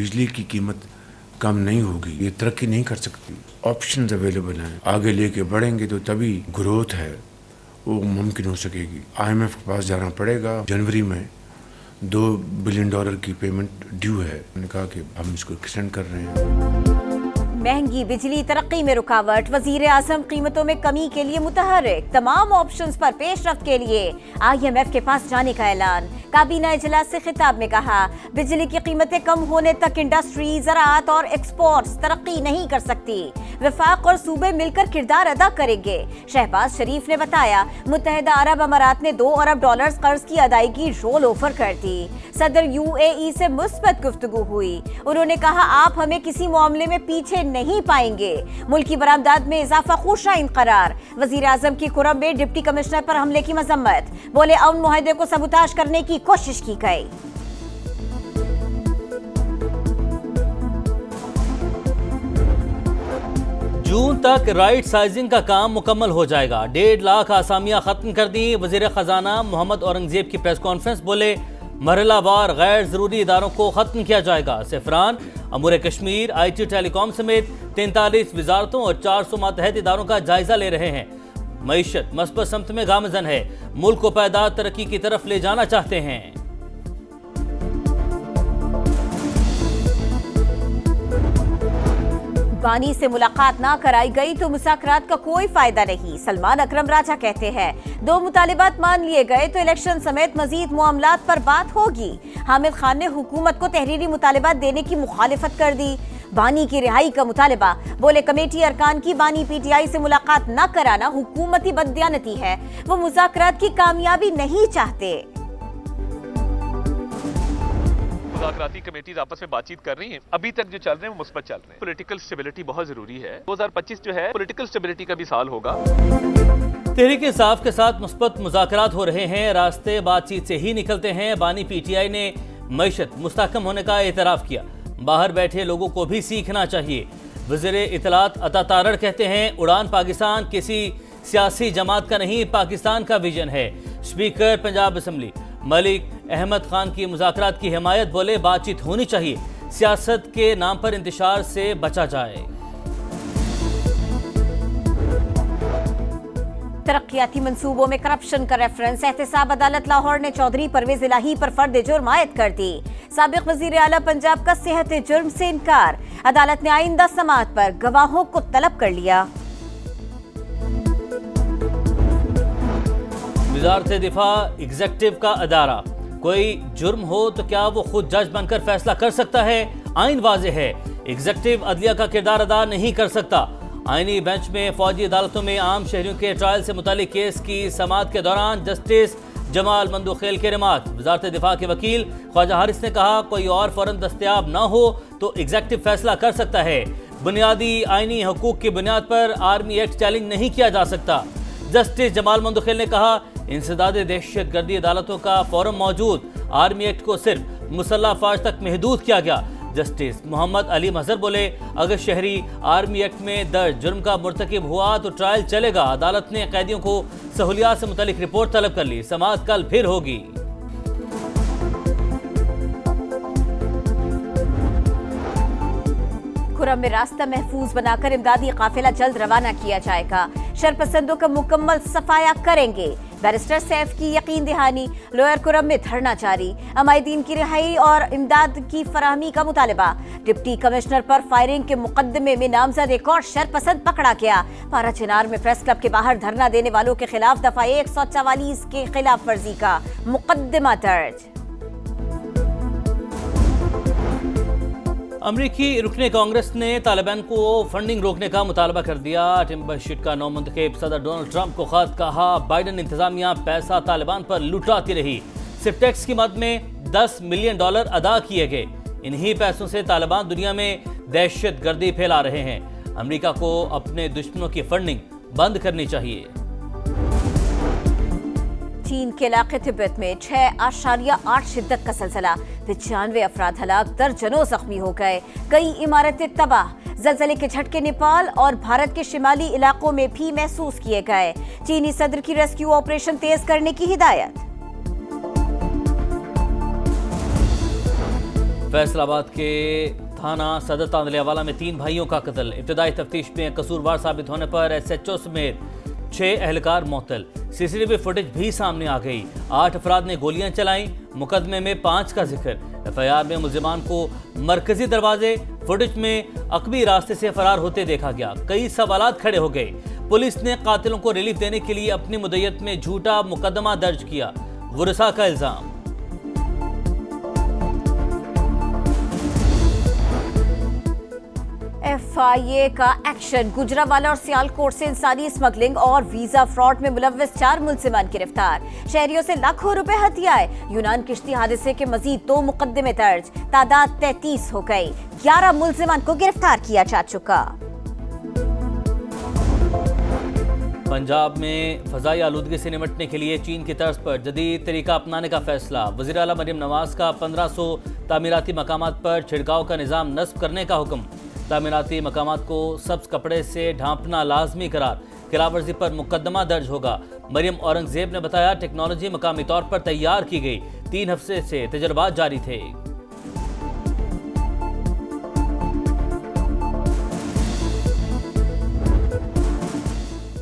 बिजली की कीमत कम नहीं होगी, ये तरक्की नहीं कर सकती। ऑप्शंस अवेलेबल हैं, आगे लेके बढ़ेंगे तो तभी ग्रोथ है वो मुमकिन हो सकेगी। IMF के पास जाना पड़ेगा। जनवरी में $2 बिलियन की पेमेंट ड्यू है। मैंने कहा कि हम इसको एक्सटेंड कर रहे हैं। महंगी बिजली तरक्की में रुकावट, वजीर आजम कीमतों में कमी के लिए मुतहर्रिक, तमाम ऑप्शंस पर पेशरफ्त के लिए IMF के पास जाने का ऐलान। काबीना इजलास से खिताब में कहा, बिजली की कीमतें कम होने तक इंडस्ट्री, ज़राअत और एक्सपोर्ट्स तरक्की नहीं कर सकती। वफाक और सूबे मिलकर किरदार अदा करेंगे। शहबाज शरीफ ने बताया, मुत्तहिदा अरब अमारात ने $2 अरब कर्ज की अदायगी रोल ओवर कर दी। सदर UAE से मुस्बत गुफ्तगू हुई। उन्होंने कहा, आप हमें किसी मामले में पीछे नहीं पाएंगे। मुल्की बरामदात में इजाफा खुशाइन करार। वजीर आजम की कुरम में डिप्टी कमिश्नर पर हमले की मजम्मत। बोले, अमन मुआहदे को सबूताज करने की कोशिश की गई। जून तक राइट साइजिंग का काम मुकम्मल हो जाएगा। 1.5 लाख आसामियां खत्म कर दी। वजीर खजाना मोहम्मद औरंगजेब की प्रेस कॉन्फ्रेंस। बोले, मरहलावार गैर जरूरी इदारों को खत्म किया जाएगा। सिफरान, अमूर कश्मीर, IT टेलीकॉम समेत 43 वजारतों और 400 मातहत इदारों का जायजा ले रहे हैं। मईशत मस्बत समत में गामजन है। मुल्क को पायदार तरक्की की तरफ ले जाना चाहते हैं। बानी से मुलाकात ना कराई गई तो मुज़ाकरात का कोई फायदा नहीं। सलमान अकरम राजा कहते हैं, 2 मुतालिबात मान लिए गए तो इलेक्शन समेत मजीद मामलात पर बात होगी। हामिद खान ने हुकूमत को तहरीरी मुतालिबात देने की मुखालिफत कर दी। बानी की रिहाई का मुतालिबा। बोले, कमेटी अरकान की बानी PTI से मुलाकात न कराना हुकूमती बददियानती है। वो मुज़ाकरात की कामयाबी नहीं चाहते। मुज़ाकराती कमेटीज आपस में बातचीत कर रही हैं। अभी तक जो चल रहे हैं वो मुस्बत चल रहे हैं। पॉलिटिकल स्टेबिलिटी बहुत जरूरी है। 2025 जो है पॉलिटिकल स्टेबिलिटी का भी साल होगा। तहरीक इंसाफ के साथ मुस्बत मुज़ाकरात हो रहे हैं। रास्ते बातचीत से ही निकलते हैं। बानी PTI ने मईशत मुस्तहकम होने का एतराफ़ किया। बाहर बैठे लोगों को भी सीखना चाहिए। वज़ीर इत्तलात अता तारड़ कहते हैं, उड़ान पाकिस्तान किसी सियासी जमात का नहीं, पाकिस्तान का विजन है। स्पीकर पंजाब असम्बली मलिक अहमद खान की मुज़ाकरात की हिमायत। बोले, बातचीत होनी चाहिए, सियासत के नाम पर इंतशार से बचा जाए। तरक्याती मंसूबों में करप्शन का रेफरेंस। एहतसाब अदालत लाहौर ने चौधरी परवेज इलाही पर फर्द जुर्म आयद कर दी। साबिक वजीर आला पंजाब का सेहत जुर्म से इनकार। अदालत ने आइंदा समाअत पर गवाहों को तलब कर लिया। वज़ारत दिफा एग्जेक्टिव का अदारा। कोई जुर्म हो तो क्या वो खुद जज बनकर फैसला कर सकता है? आइन वाज़ेह है, एग्जेक्टिव अदलिया का किरदार अदा नहीं कर सकता। आईनी बेंच में फौजी अदालतों में आम शहरियों के ट्रायल से मुतालिक केस की समाअत के दौरान जस्टिस जमाल मंदोखेल के रिमार्क। वज़ारत दिफा के वकील ख्वाजा हारिस ने कहा, कोई और फौरन दस्तयाब ना हो तो एग्जेक्टिव फैसला कर सकता है। बुनियादी आईनी हकूक की बुनियाद पर आर्मी एक्ट चैलेंज नहीं किया जा सकता। जस्टिस जमाल मंदोखेल ने कहा, इंसदाद दहशत गर्दी अदालतों का फोरम मौजूद। आर्मी एक्ट को सिर्फ मुसल्लह अफवाज तक महदूद किया गया। जस्टिस मोहम्मद अली मजहर बोले, अगर शहरी आर्मी एक्ट में दर्ज जुर्म का मुर्तकिब हुआ तो ट्रायल चलेगा। अदालत ने कैदियों को सहूलियात से मुतालिक रिपोर्ट तलब कर ली। समाअत कल फिर होगी। खुरम में रास्ता महफूज बनाकर इमदादी काफिला जल्द रवाना किया जाएगा। शरपसंदों का मुकम्मल सफाया करेंगे। बैरिस्टर सैफ की यकीन दहानी। लोअर खुरम में धरना जारी। अमायदीन की रिहाई और इमदाद की फराहमी का मुतालिबा। डिप्टी कमिश्नर पर फायरिंग के मुकदमे में नामजद एक और शरपसंद पकड़ा गया। पारा चिनार में प्रेस क्लब के बाहर धरना देने वालों के खिलाफ दफा 144 के खिलाफ वर्जी का मुकदमा दर्ज। अमरीकी रुकने कांग्रेस ने तालिबान को फंडिंग रोकने का मुतालबा कर दिया। टिम्बर शीट का नौमुंतखब सदर डोनाल्ड ट्रंप को खत। कहा, बाइडन इंतजामिया पैसा तालिबान पर लुटाती रही। सिर्फ टैक्स की मद में $10 मिलियन अदा किए गए। इन्हीं पैसों से तालिबान दुनिया में दहशत गर्दी फैला रहे हैं। अमरीका को अपने दुश्मनों की फंडिंग बंद करनी चाहिए। चीन के इलाके तिब्बत में 6.8 शिद्दत का सिलसिला। 95 अफराद हलाक, दर्जनों जख्मी हो गए। कई इमारतें तबाह। ज़लज़ले के झटके नेपाल और भारत के शिमाली इलाकों में भी महसूस किए गए। चीनी सदर की रेस्क्यू ऑपरेशन तेज करने की हिदायत। फैसलाबाद के थाना सदर तांदलियावाला में 3 भाइयों का कत्ल। इब्तदाई तफ्तीश में कसूरवार साबित होने पर SHO समेत 6 एहलकार मुअत्तल। CCTV फुटेज भी सामने आ गई। 8 अफराद ने गोलियां चलाई। मुकदमे में 5 का जिक्र। FIR में मुलजिमान को मरकजी दरवाजे फुटेज में अकबी रास्ते से फरार होते देखा गया। कई सवालात खड़े हो गए। पुलिस ने कातिलों को रिलीफ देने के लिए अपनी मुद्दत में झूठा मुकदमा दर्ज किया। वुरसा का इल्जाम। FIA का एक्शन। गुजरावाला और सियालकोट से इंसानी स्मगलिंग और वीजा फ्रॉड में मुलव्वस 4 मुलजिमान गिरफ्तार। शहरियों से लाखों रुपए हथियाए। यूनान किश्ती हादसे के मजीद 2 मुकदमे दर्ज। तादाद 33 हो गई। 11 मुलजिमान को गिरफ्तार किया जा चुका। पंजाब में फजाई आलूदगी से निपटने के लिए चीन की तर्ज पर जदीद तरीका अपनाने का फैसला। वज़ीर आला मरियम नवाज का 1500 तामीराती मकामात पर छिड़काव का निज़ाम नस्ब करने का हुक्म। तामीराती मकामात को सब्ज कपड़े से ढांपना लाजमी करार। खिलाफवर्जी पर मुकदमा दर्ज होगा। मरियम औरंगजेब ने बताया टेक्नोलॉजी मकामी तौर पर तैयार की गई। 3 हफ्ते से तजर्बात जारी थे।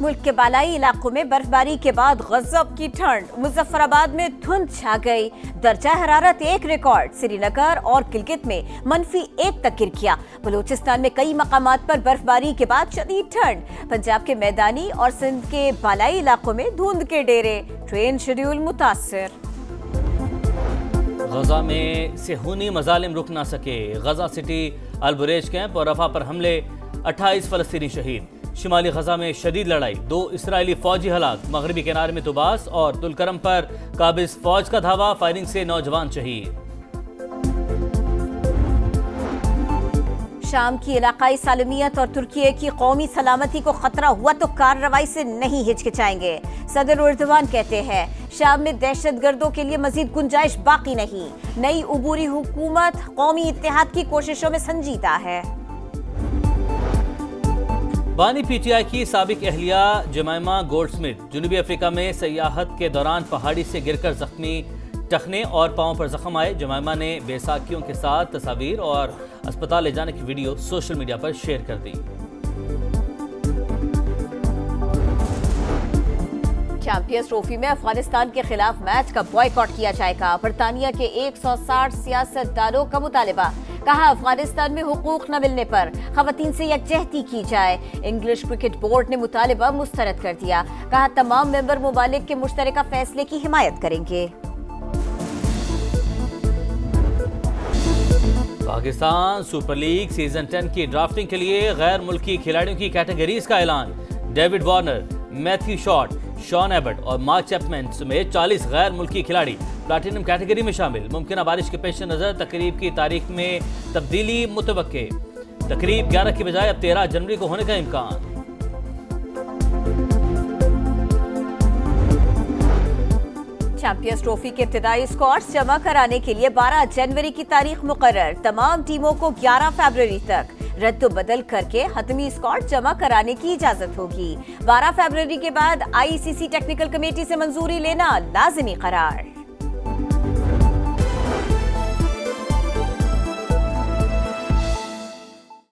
मुल्क के बालाई इलाकों में बर्फबारी के बाद गजब की ठंड। मुजफ्फराबाद में धुंध छा गई। दर्जा हरारत 1 रिकॉर्ड। श्रीनगर और गिलगित में -1 तक गिर गया। बलूचिस्तान में कई मकामात पर बर्फबारी के बाद शदीद ठंड। पंजाब के मैदानी और सिंध के बालाई इलाकों में धुंध के डेरे। ट्रेन शेड्यूल मुतासिर। गजा में सेहूनी मजालिम रुक ना सके। गजा सिटी अल-बुरेज कैंप और रफा पर हमले। 28 फलस्तीनी शहीद। शिमाली गजा में शदीद लड़ाई। 2 इसराइली फौजी हलाक। मगरबी किनारे में तुबास और तुलकरम पर काबिज फौज का धावा। फायरिंग से नौजवान शहीद। शाम की इलाकाई सालमियत और तुर्की की कौमी सलामती को खतरा हुआ तो कार्रवाई से नहीं हिचकिचाएंगे। सदर एर्दोगान कहते हैं शाम में दहशतगर्दों के लिए मजीद गुंजाइश बाकी नहीं। नई उबूरी हुकूमत कौमी इत्तेहाद की कोशिशों में संजीदा है। बानी PTI की साबिक अहलिया जमाइमा गोल्डस्मिथ जनूबी अफ्रीका में सयाहत के दौरान पहाड़ी से गिरकर जख्मी। टखने और पांव पर जख्म आए। जमाइमा ने बेसाखियों के साथ तस्वीर और अस्पताल ले जाने की वीडियो सोशल मीडिया पर शेयर कर दी। चैंपियंस ट्रॉफी में अफगानिस्तान के खिलाफ मैच का बॉयकॉट किया जाएगा। बरतानिया के 160 सियासतदानों का मुतालिबा। कहा अफगानिस्तान में हुकूक न मिलने पर खवातीन से यकजहती की जाए। इंग्लिश क्रिकेट बोर्ड ने मुतालिबा मुस्तरद कर दिया। कहा तमाम मेंबर मुमालिक के मुश्तरका फैसले की हिमायत करेंगे। पाकिस्तान सुपर लीग सीजन 10 की ड्राफ्टिंग के लिए गैर मुल्की खिलाड़ियों की कैटेगरीज का ऐलान। David Warner, Matthew Short, Sean Abbott और मार्क चैपमैन समेत 40 गैर मुल्की खिलाड़ी प्लैटिनम कैटेगरी में शामिल। मुमकिन बारिश के पेश नजर तकरीब की तारीख में तब्दीली मुतवक्के। तकरीब 11 की बजाय अब 13 जनवरी को होने का इम्कान। चैंपियंस ट्रॉफी के इब्तिदाई स्क्वाड्स जमा कराने के लिए 12 जनवरी की तारीख मुकर्रर। तमाम टीमों को 11 फरवरी तक रद्द बदल करके हतमी स्क्वाड जमा कराने की इजाजत होगी। 12 फरवरी के बाद ICC टेक्निकल कमेटी से मंजूरी लेना लाजिमी करार।